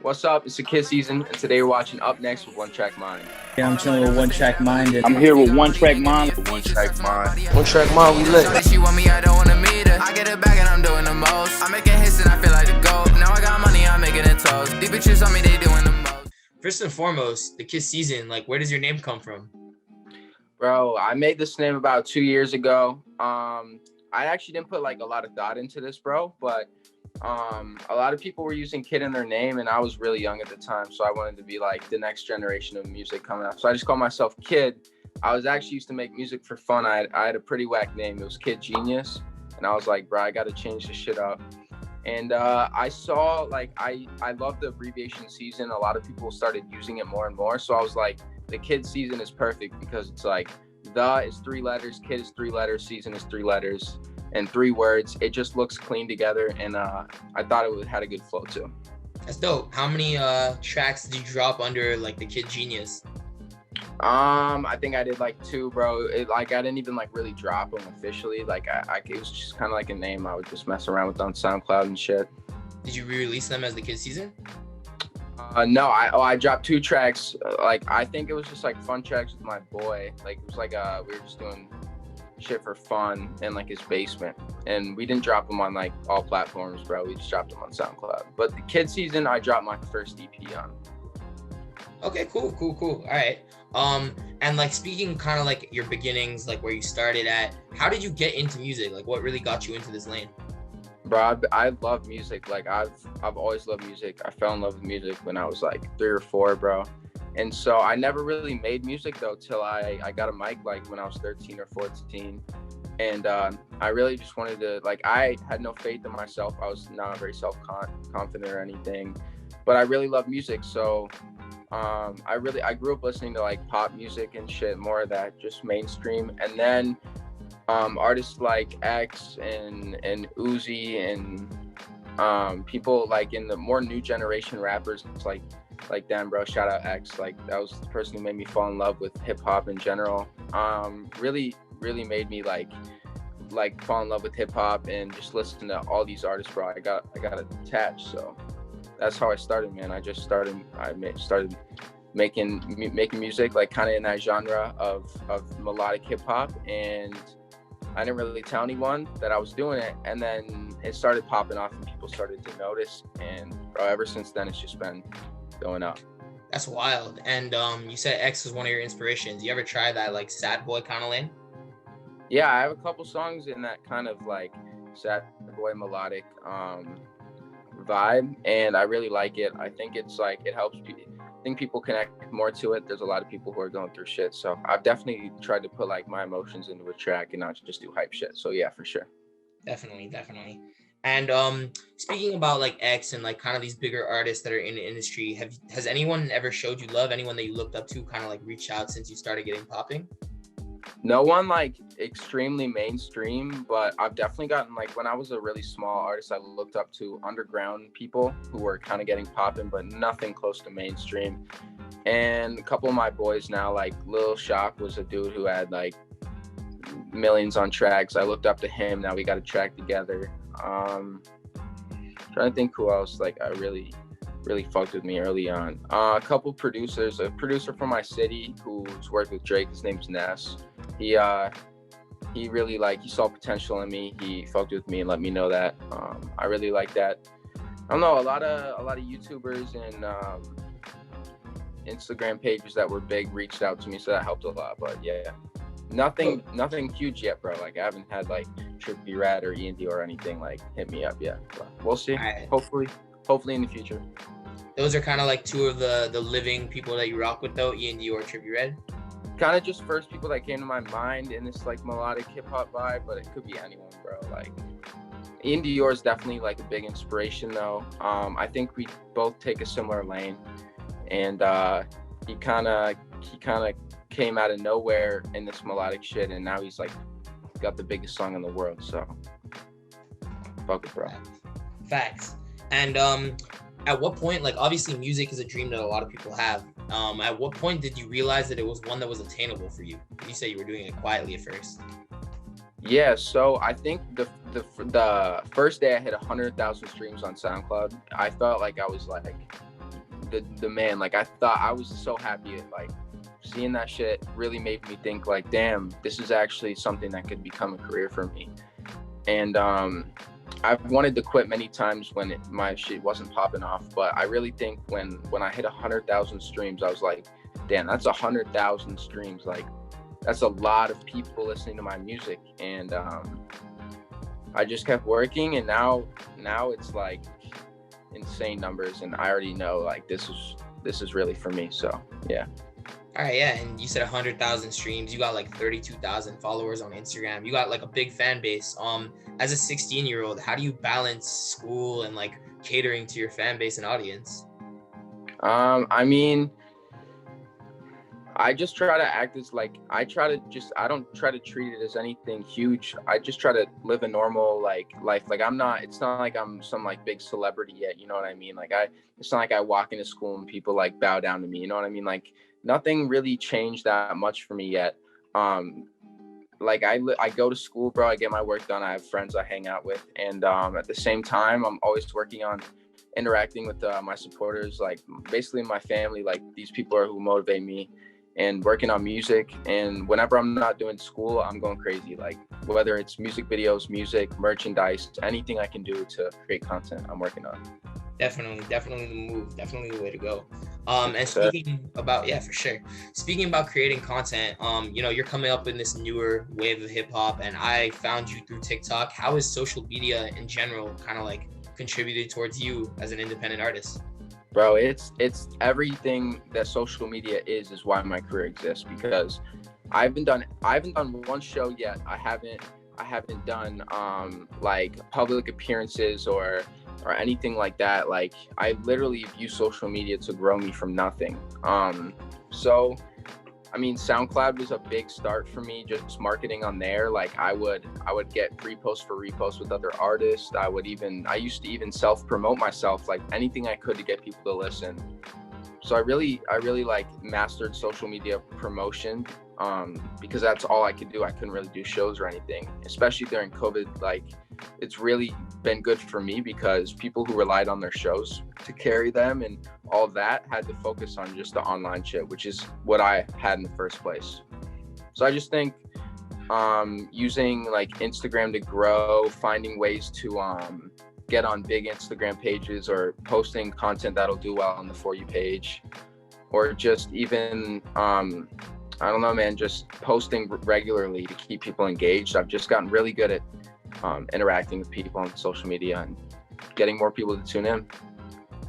What's up? It's the Kiss season, and today we're watching Up Next with One Track Mind. Yeah, I'm chilling with One Track Mind. I'm here with One Track Mind. One Track Mind. One Track Mind, we lit. She want me, I don't wanna meet her. I get it back and I'm doing the most. I'm making hits and I feel like the GOAT. Now I got money, I'm making it toast. These bitches on me, they doing the most. First and foremost, the Kiss season, like, where does your name come from? Bro, I made this name about 2 years ago. I actually didn't put like a lot of thought into this, bro, but a lot of people were using Kid in their name, and I was really young at the time, so I wanted to be like the next generation of music coming up. So I just called myself Kid. I was actually used to make music for fun. I had a pretty whack name. It was Kid Genius, and I was like, bro, I got to change this shit up. And I saw like I love the abbreviation season. A lot of people started using it more and more. So I was like, the Kid season is perfect because it's like the is 3 letters, Kid is 3 letters, season is 3 letters. And 3 words. It just looks clean together, and I thought it had a good flow too. That's dope. How many tracks did you drop under like the Kid Genius? I think I did like 2, bro. I didn't even like really drop them officially. Like it was just kind of like a name I would just mess around with on SoundCloud and shit. Did you re-release them as the Kid season? No, I dropped 2 tracks. Like I think it was just like fun tracks with my boy. Like it was like we were just doing shit for fun in like his basement, and we didn't drop them on like all platforms, bro. We just dropped them on SoundCloud. But the Kid season, I dropped my first EP on. Okay, cool. All right. And like speaking kind of like your beginnings, like where you started at, how did you get into music? Like what really got you into this lane? Bro, I love music. Like I've always loved music. I fell in love with music when I was like 3 or 4, bro. And so I never really made music though till I got a mic like when I was 13 or 14. And I really just wanted to, like, I had no faith in myself. I was not very self-confident or anything, but I really love music. So I grew up listening to like pop music and shit, more of that, just mainstream. And then artists like X and Uzi and people like in the more new generation rappers, it's like damn, bro, shout out X. Like that was the person who made me fall in love with hip hop in general. Really made me like fall in love with hip hop and just listen to all these artists, bro. I got attached. So that's how I started, man. I started making music like kind of in that genre of melodic hip hop, and I didn't really tell anyone that I was doing it, and then it started popping off and people started to notice, and bro, ever since then it's just been going up. That's wild. And you said X was one of your inspirations. You ever try that like sad boy kind of lane? Yeah, I have a couple songs in that kind of like sad boy melodic vibe, and I really like it. I think it's like it helps people. I think people connect more to it. There's a lot of people who are going through shit, so I've definitely tried to put like my emotions into a track and not just do hype shit. So yeah, for sure. Definitely. And speaking about like X and like kind of these bigger artists that are in the industry, has anyone ever showed you love? Anyone that you looked up to kind of like reached out since you started getting popping? No one like extremely mainstream, but I've definitely gotten like when I was a really small artist, I looked up to underground people who were kind of getting popping, but nothing close to mainstream. And a couple of my boys now, like Lil Shock was a dude who had like millions on tracks. I looked up to him. Now we got a track together. Trying to think who else like I really fucked with me early on. A couple producers, a producer from my city who's worked with Drake, his name's Ness. He really he saw potential in me. He fucked with me and let me know that. I really like that. I don't know, a lot of YouTubers and Instagram pages that were big reached out to me, so that helped a lot. But yeah, nothing huge yet, bro. Like I haven't had like Trippie Redd or E&D or anything like hit me up yet. But we'll see. Right. Hopefully in the future. Those are kind of like 2 of the living people that you rock with though, E&D or Trippie Redd? Kind of just first people that came to my mind in this like melodic hip hop vibe, but it could be anyone, bro. Like E&D is definitely like a big inspiration though. I think we both take a similar lane, and he kind of came out of nowhere in this melodic shit, and now he's like got the biggest song in the world. So fuck it, bro. Facts. And at what point, like obviously music is a dream that a lot of people have. At what point did you realize that it was one that was attainable for you? You say you were doing it quietly at first. Yeah, so I think the first day I hit 100,000 streams on SoundCloud, I felt like I was like the man. Like I thought, I was so happy. Like seeing that shit really made me think like, damn, this is actually something that could become a career for me. And I've wanted to quit many times when my shit wasn't popping off, but I really think when I hit 100,000 streams, I was like, damn, that's 100,000 streams. Like that's a lot of people listening to my music. And I just kept working, and now it's like insane numbers, and I already know like this is really for me. So yeah. All right, yeah, and you said 100,000 streams. You got like 32,000 followers on Instagram. You got like a big fan base. As a 16-year-old, how do you balance school and like catering to your fan base and audience? I mean, I just try to act as like I don't try to treat it as anything huge. I just try to live a normal like life. Like it's not like I'm some like big celebrity yet, you know what I mean? Like it's not like I walk into school and people like bow down to me, you know what I mean? Like nothing really changed that much for me yet. Like I go to school, bro, I get my work done, I have friends I hang out with, and at the same time I'm always working on interacting with my supporters, like basically my family. Like these people are who motivate me, and working on music. And whenever I'm not doing school, I'm going crazy. Like whether it's music videos, music, merchandise, anything I can do to create content, I'm working on. Definitely the move. Definitely the way to go. And speaking about, yeah, for sure. Speaking about creating content, you know, you're coming up in this newer wave of hip hop, and I found you through TikTok. How has social media in general kind of like contributed towards you as an independent artist? Bro, it's everything that social media is why my career exists, because I haven't done one show yet. I haven't done like public appearances or anything like that. Like I literally use social media to grow me from nothing. So I mean, SoundCloud was a big start for me, just marketing on there. Like I would get pre-posts for reposts with other artists. I used to even self-promote myself, like anything I could to get people to listen. So I really like mastered social media promotion, because that's all I could do. I couldn't really do shows or anything, especially during COVID. Like it's really been good for me because people who relied on their shows to carry them and all that had to focus on just the online shit, which is what I had in the first place. So I just think using like Instagram to grow, finding ways to get on big Instagram pages, or posting content that'll do well on the For You page, or just even I don't know, man, just posting regularly to keep people engaged. I've just gotten really good at interacting with people on social media and getting more people to tune in.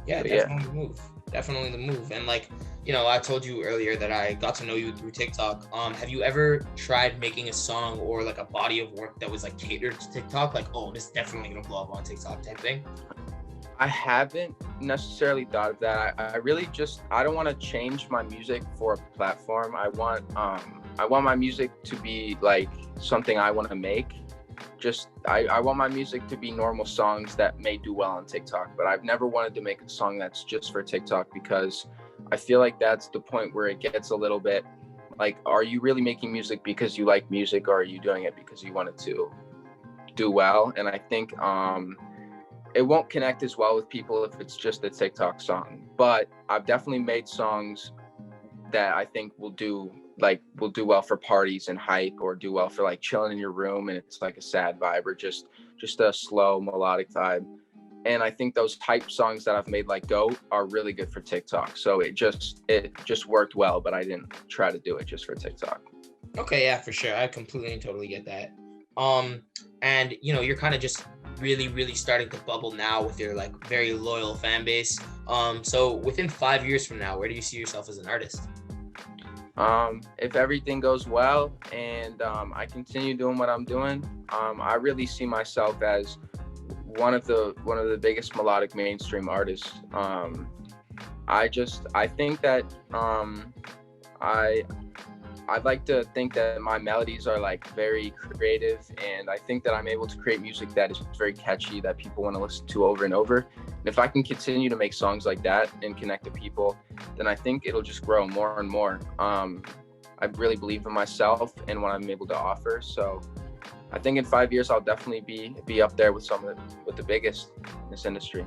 Yeah, definitely the move. Definitely the move. And like, you know, I told you earlier that I got to know you through TikTok. Have you ever tried making a song or like a body of work that was like catered to TikTok? Like, oh, this is definitely gonna blow up on TikTok type thing? I haven't necessarily thought of that. I really I don't want to change my music for a platform. I want my music to be like something I want to make. I want my music to be normal songs that may do well on TikTok, but I've never wanted to make a song that's just for TikTok, because I feel like that's the point where it gets a little bit like, are you really making music because you like music, or are you doing it because you want it to do well? And I think it won't connect as well with people if it's just a TikTok song. But I've definitely made songs that I think will do well for parties and hype, or do well for like chilling in your room and it's like a sad vibe, or just a slow melodic vibe. And I think those hype songs that I've made, like Go, are really good for TikTok. So it just worked well, but I didn't try to do it just for TikTok. Okay, yeah, for sure. I completely and totally get that. And you know, you're kind of just really starting to bubble now with your like very loyal fan base. So within 5 years from now, where do you see yourself as an artist? If everything goes well and I continue doing what I'm doing, I really see myself as one of the biggest melodic mainstream artists. I think that I'd like to think that my melodies are like very creative, and I think that I'm able to create music that is very catchy, that people want to listen to over and over. And if I can continue to make songs like that and connect to people, then I think it'll just grow more and more. I really believe in myself and what I'm able to offer. So I think in 5 years, I'll definitely be up there with the biggest in this industry.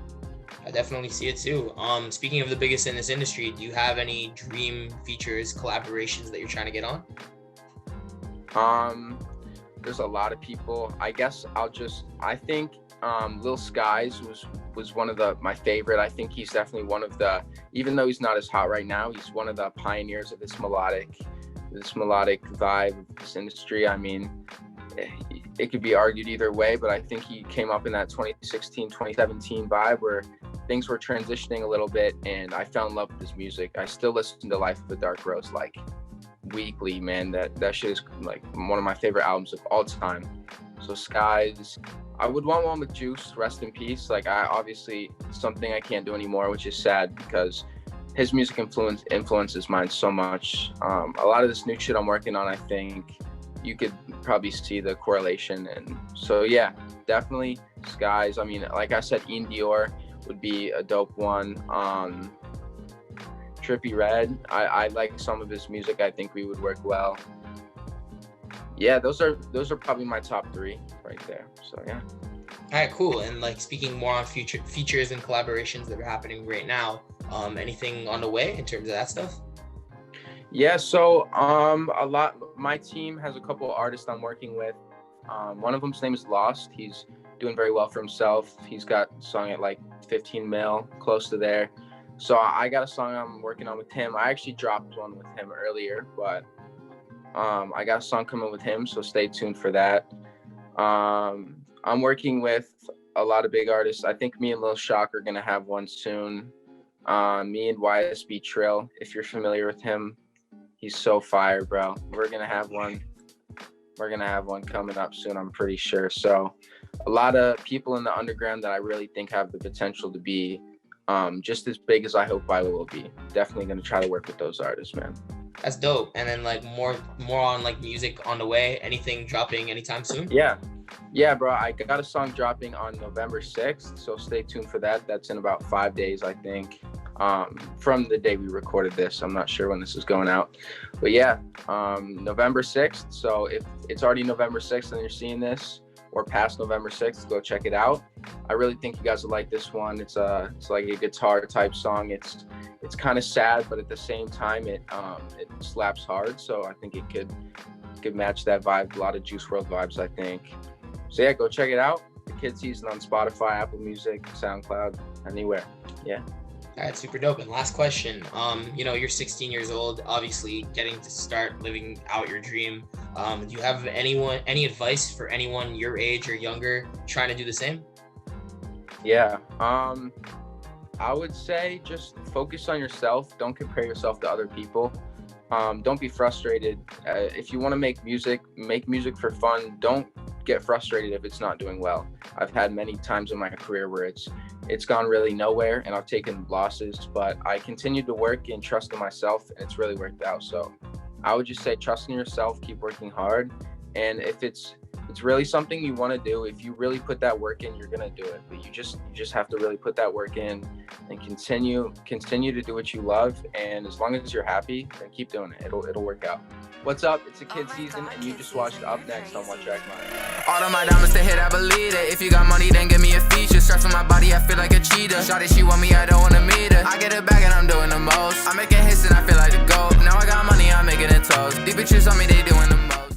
I definitely see it too. Speaking of the biggest in this industry, do you have any dream features, collaborations that you're trying to get on? There's a lot of people. I guess I think Lil Skies was one of my favorite. I think he's definitely one of the, even though he's not as hot right now, he's one of the pioneers of this melodic vibe of this industry. I mean, it could be argued either way, but I think he came up in that 2016, 2017 vibe where things were transitioning a little bit, and I fell in love with his music. I still listen to Life of a Dark Rose like weekly, man. That shit is like one of my favorite albums of all time. So Skies. I would want one with Juice, rest in peace. Like, I obviously, something I can't do anymore, which is sad because his music influences mine so much. A lot of this new shit I'm working on, I think you could probably see the correlation. And so, yeah, definitely Skies. I mean, like I said, Ian Dior would be a dope one. Trippie Redd, I like some of his music. I think we would work well. Yeah, those are probably my top three right there. So yeah. All right, cool. And like speaking more on future features and collaborations that are happening right now, anything on the way in terms of that stuff? Yeah, so my team has a couple of artists I'm working with. One of them's name is Lost. He's doing very well for himself. He's got a song at like 15 mil, close to there. So I got a song I'm working on with him. I actually dropped one with him earlier, but I got a song coming with him, so stay tuned for that. I'm working with a lot of big artists. I think me and Lil Shock are gonna have one soon. Me and YSB Trill, if you're familiar with him, he's so fire, bro. We're gonna have one coming up soon, I'm pretty sure. So a lot of people in the underground that I really think have the potential to be just as big as I hope I will be. Definitely gonna try to work with those artists, man. That's dope. And then like more on like music on the way. Anything dropping anytime soon? Yeah, bro. I got a song dropping on November 6th, so stay tuned for that. That's in about 5 days, I think. From the day we recorded this. I'm not sure when this is going out, but yeah, November 6th. So if it's already November 6th and you're seeing this, or past November 6th, go check it out. I really think you guys will like this one. It's like a guitar type song. It's kind of sad, but at the same time, it slaps hard. So I think it could match that vibe. A lot of Juice WRLD vibes, I think. So yeah, go check it out. Thekidszn on Spotify, Apple Music, SoundCloud, anywhere. Yeah. All right, super dope. And last question, you're 16 years old, obviously getting to start living out your dream. Do you have any advice for anyone your age or younger trying to do the same? Yeah, I would say just focus on yourself. Don't compare yourself to other people. Don't be frustrated. If you want to make music for fun. Don't get frustrated if it's not doing well. I've had many times in my career where it's gone really nowhere and I've taken losses, but I continued to work and trust in myself, and it's really worked out. So I would just say trust in yourself, keep working hard, and if it's really something you want to do, if you really put that work in, you're gonna do it. But you just have to really put that work in and continue to do what you love, and as long as you're happy, then keep doing it. It'll work out. What's up? It's Thekidszn, and you just watched Up Next on One Track Mind. All of my diamonds to hit, I believe it. If you got money, then give me a feature. Straps on my body, I feel like a cheetah. Shawty, she want me, I don't wanna meet her. I get it back and I'm doing the most. I make it hits and I feel like the GOAT. Now I got money, I'm making it toast. These bitches on me, they doing the most.